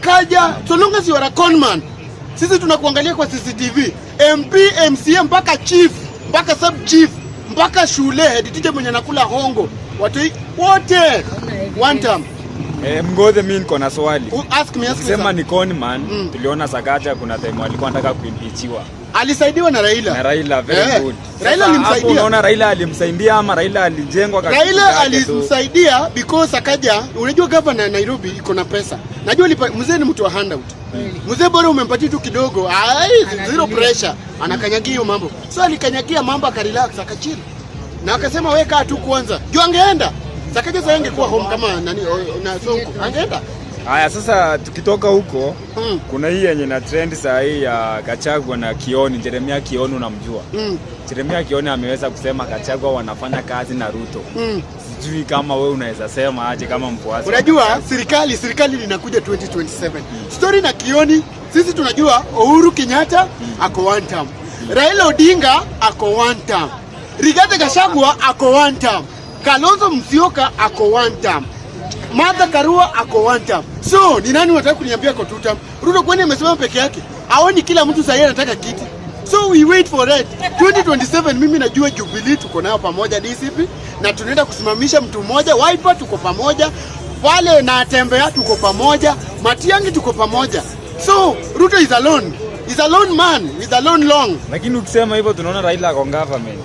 Sakaja, so long as you are a con man, sisi tunakuangalia kwa CCTV. MP, MCA, mpaka chief, mpaka sub chief, mpaka shule head teacher mwenye nakula hongo, watu wote one time. Mgodhe, mimi niko na swali. Ask me. Sema ni con man, tuliona Sakaja kuna time alikuwa anataka kuimpeachiwa. Alisaidiwa na Raila. Na Raila, very good. Raila alimsaidia. Unaona Raila alimsaidia ama Raila alijengwa kaka? Raila alimsaidia because Sakaja, unajua governor Nairobi iko na pesa. Najua mzee ni mtu wa handout. Mzee bora umempatia tu kidogo, zero pressure, anakanyagia hiyo mambo. So alikanyagia mambo akarelax akachini. Na akasema weka tu kwanza. Juu angeenda. Sakaja sasa angekuwa home kama nani na Sonko. Angeenda. Haya, sasa tukitoka huko, kuna hii yenye na trend saa hii ya Gachagua na Kioni, Jeremiah Kioni unamjua. Jeremiah Kioni ameweza kusema Gachagua wanafanya kazi na Ruto. Sijui kama wewe unaweza sema aje kama mfuasi. Unajua serikali linakuja 2027. Story na Kioni, sisi tunajua Uhuru Kenyatta ako one term. Raila Odinga ako one term. Rigathi Gachagua ako one term. Kalonzo Musyoka ako one term. Martha Karua ako one term. So, ni nani unataka kuniambia ako two term? Ruto kwani amesema peke yake? Haoni kila mtu sasa anataka kiti. So we wait for it. 2027 mimi najua Jubilee tuko nayo pamoja DCP na tunaenda kusimamisha mtu mmoja, Wiper tuko pamoja, wale na Tembea tuko pamoja, Matiang'i tuko pamoja. So, Ruto is alone. He's a lone man with a lone long. Lakini ukisema hivyo tunaona Raila kwa government.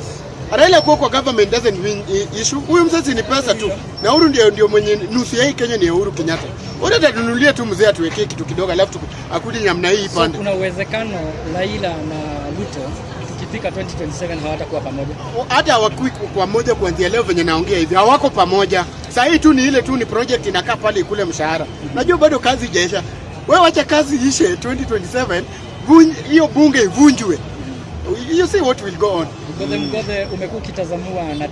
Raila kwa government doesn't win issue. Huyu msasi ni pesa tu. Na Uhuru ndio mwenye nusu ya hii Kenya ni Uhuru Kenyatta. Wote tatunulia tu mzee atuwekee kitu kidogo alafu akuje namna hii pande. So, kuna uwezekano Raila na Ruto tukifika 2027 hawatakuwa pamoja. Hata hawakui kwa moja kuanzia leo venye naongea hivi. Hawako pamoja. Sasa hii tu ni ile tu ni project inakaa pale kule mshahara. Najua bado kazi haijaisha. Wewe acha kazi ishe 2027, hiyo bunge ivunjwe. You see what will go on. Mgodhe umekuwa ukitazamua na